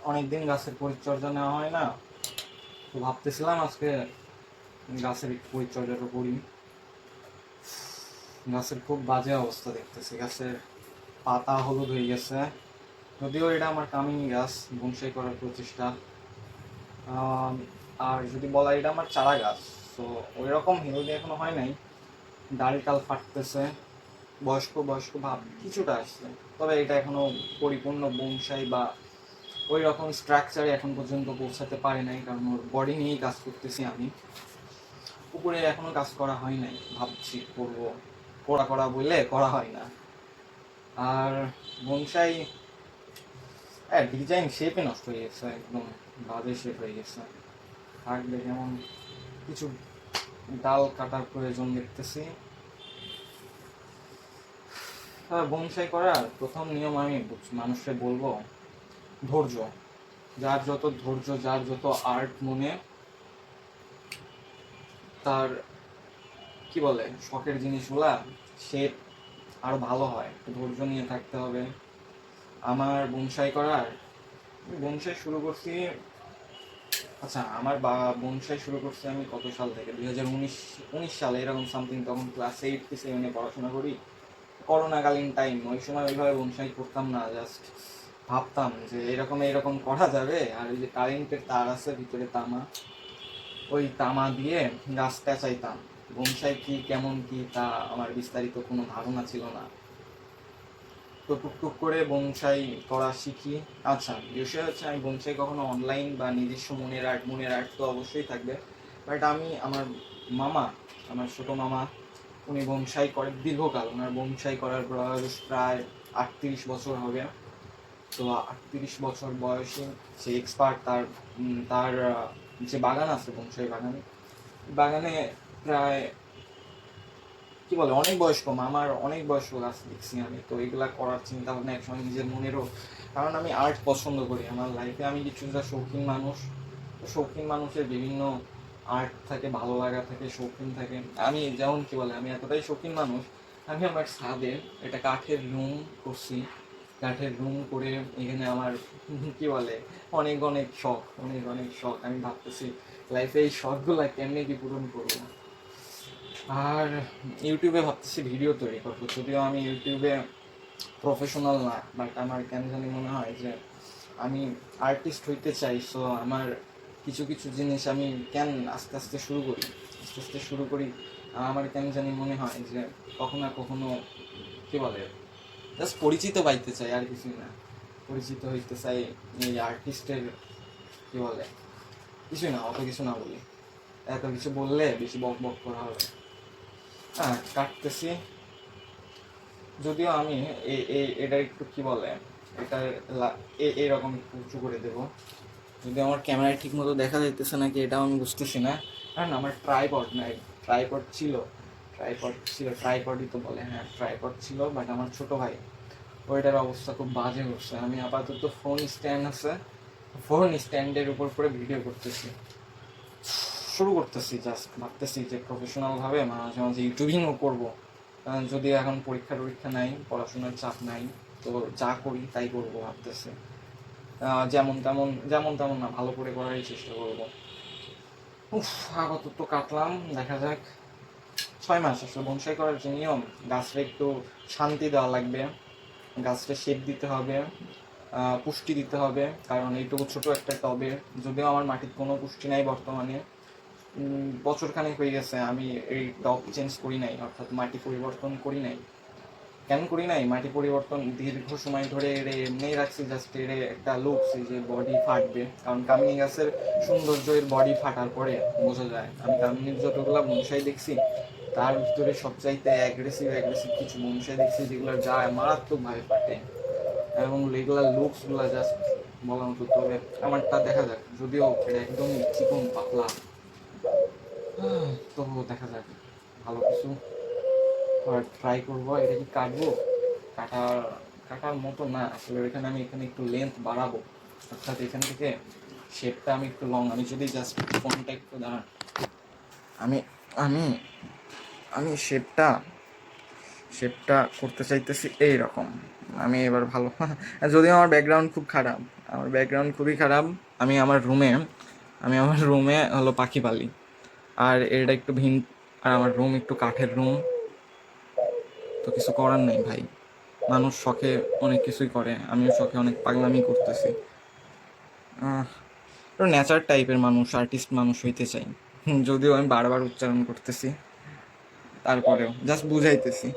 অনেকদিন গাছের পরিচর্যা নেওয়া হয় না, তো ভাবতেছিলাম আজকে গাছের একটু পরিচর্যাটা করি। গাছের খুব বাজে অবস্থা দেখতেছি, গাছের পাতা হলুদ হয়ে গেছে। যদিও এটা আমার কামিনী গাছ, বনসাই করার প্রচেষ্টা। আর যদি বলা এটা আমার চারা গাছ, তো ওই রকম হেলদি এখনো হয় নাই, ডালটাল ফাটতেছে, বয়স্ক বয়স্ক ভাব কিছুটা আসছে, তবে এটা এখনো পরিপূর্ণ বনসাই বা ওই রকম স্ট্রাকচারে এখন পর্যন্ত পৌঁছাতে পারে নাই, কারণ ওর বডি নিয়েই কাজ করতেছি আমি। উপরে এখনো কাজ করা হয় নাই, ভাবছি করবো, করা করা বললে করা হয় না। আর বনসাই ডিজাইন শেপে নষ্ট হয়ে গেছে, একদম বাজে শেপ হয়ে গেছে। থাকবে যেমন কিছু ডাল কাটার প্রয়োজন দেখতেছি। বনসাই করার প্রথম নিয়ম আমি মানুষকে বলবো, ধৈর্য। যার যত ধৈর্য, যার যত আর্ট মনে, তার কি বলে শখের জিনিসগুলা সে আরো ভালো হয়। ধৈর্য নিয়ে থাকতে হবে। আমার বনসাই করার, বনসাই শুরু করছি, আচ্ছা আমার বনসাই শুরু করছি আমি কত সাল থেকে, 2019 সালে এরকম সামথিং। তখন ক্লাস 8 কি 7 পড়াশোনা করি, করোনাকালীন টাইম। ওই সময় ওইভাবে বনসাই করতাম না, জাস্ট ভাবতাম যে এরকম এরকম করা যাবে। আর ওই যে কারেন্টের তার আছে ভিতরে তামা, ওই তামা দিয়ে গাছ পেঁচাইতাম। বনসাই কি কেমন কি তা আমার বিস্তারিত কোনো ধারণা ছিল না। তো টুকটুক করে বনসাই করা শিখি। আচ্ছা, বিষয় হচ্ছে আমি বনসাই কখনো অনলাইন বা নিজস্ব মনের আর্ট তো অবশ্যই থাকবে, বাট আমি আমার মামা, আমার ছোট মামা, উনি বনসাই করে দীর্ঘকাল। ওনার বনসাই করার বয়স প্রায় 38 বছর হবে। তো 38 বছর বয়সে সে এক্সপার্ট। তার তার যে বাগান আছে, বনসাই বাগানে, বাগানে প্রায় কি বলে অনেক বয়স্ক মামার অনেক বয়স্ক গাছ দেখছি আমি। তো এগুলা করার চিন্তা ভাবনা একসময় নিজের মনেরও, কারণ আমি আর্ট পছন্দ করি। আমার লাইফে আমি কিছুটা শৌখিন মানুষ। শৌখিন মানুষের বিভিন্ন আর্ট থাকে, ভালো লাগা থাকে, শৌখিন থাকে। আমি যেমন কি বলে, আমি এতটাই শৌখিন মানুষ, আমি আমার ছাদে এটা কাঠের রুম করছি। কাঠের রুম করে এখানে আমার কি বলে অনেক অনেক শখ, অনেক অনেক শখ। আমি ভাবতেছি লাইফে এই শখগুলা কেমনি কি পূরণ করবো। আর ইউটিউবে ভাবতেছি ভিডিও তৈরি করবো, যদিও আমি ইউটিউবে প্রফেশনাল না, বাট আমার কেন জানি মনে হয় যে আমি আর্টিস্ট হইতে চাই। সো আমার কিছু কিছু জিনিস আমি কেন আস্তে আস্তে শুরু করি, আস্তে আস্তে শুরু করি। আমার কেন জানি মনে হয় যে কখনো না কখনো কি বলে জাস্ট পরিচিত পাইতে চাই, আর কিছুই না। পরিচিত হইতে চাই এই আর্টিস্টের, কি বলে কিছুই না, অত কিছু না বলি। এত কিছু বললে বেশি বক বক করা হবে। হ্যাঁ, কাটতেছি। যদিও আমি এটা একটু কি বলে, এটা এইরকম একটু উঁচু করে দেবো। যদি আমার ক্যামেরায় ঠিক মতো দেখা যাইতেছে নাকি এটাও আমি বুঝতেছি না, কারণ আমার ট্রাইপড নাই। ট্রাইপড ছিল, ট্রাইপডই তো বলে, হ্যাঁ ট্রাইপড ছিল, বাট আমার ছোট ভাই ওইটার অবস্থা খুব বাজে হচ্ছে। আমি আপাতত ফোন স্ট্যান্ড আছে, ফোন স্ট্যান্ডের উপর করে ভিডিও করতেছি, শুরু করতেছি। জাস্ট ভাবতেছি যে প্রফেশনাল ভাবে মাঝে মাঝে ইউটিউবিংও করবো। যদি এখন পরীক্ষা টরীক্ষা নাই, পড়াশোনার চাপ নাই, তো যা করি তাই করবো ভাবতেছি। যেমন তেমন না, ভালো করে করারই চেষ্টা করবো। উফ, আপাতত কাটলাম, দেখা যাক। 6 মাস আসলে বনসাই করার যে নিয়ম, গাছটা একটু শান্তি দেওয়া লাগবে, গাছটা শেপ দিতে হবে, পুষ্টি দিতে হবে। কারণ এইটুকু ছোট একটা টবে, যদিও আমার মাটির কোনো পুষ্টি নাই বর্তমানে। বছরখানেক হয়ে গেছে আমি এই টব চেঞ্জ করি নাই, অর্থাৎ মাটি পরিবর্তন করি নাই। কেন করি নাই মাটি পরিবর্তন, দীর্ঘ সময় ধরে এড়ে এমনিই রাখছি, জাস্ট এড়ে একটা লুকস যে বডি ফাটবে। কারণ কামিনী গাছের সৌন্দর্য এর বডি ফাটার পরে বোঝা যায়। আমি কামিনীর যতগুলা বনসাই দেখছি, তার ভিতরে সবচাইতে অ্যাগ্রেসিভ অ্যাগ্রেসিভ কিছু বনসাই দেখছি যেগুলো যায় মারাত্মকভাবে ফাটে, এবং রেগুলার লুকসগুলো জাস্ট বলার মতো। তবে আমারটা দেখা যাক, যদিও এটা একদমই চিকন পাতলা। তো দেখা যাক, ভালো কিছু ট্রাই করবো। এটা কি কাটবো? কাটার কাটার মতো না আসলে, এখানে আমি এখানে একটু লেন্থ বাড়াবো, অর্থাৎ এখান থেকে শেপটা আমি একটু লং। আমি যদি জাস্ট ফোনটা একটু দাঁড়ান, আমি আমি আমি শেপটা শেপটা করতে চাইতেছি এইরকম। আমি এবার ভালো যদিও আমার ব্যাকগ্রাউন্ড খুব খারাপ, আমার ব্যাকগ্রাউন্ড খুবই খারাপ। আমি আমার রুমে হলো পাখি পালি, আর এটা একটু ভিন, আর আমার রুম একটু কাঠের রুম। তো কিছু করার নেই ভাই, মানুষ শখে অনেক কিছুই করে, আমিও শখে অনেক পাগলামি করতেছি। নেচার টাইপের মানুষ, আর্টিস্ট মানুষ হইতে চাই। যদিও আমি বারবার উচ্চারণ করতেছি, তারপরেও জাস্ট বুঝাইতেছি।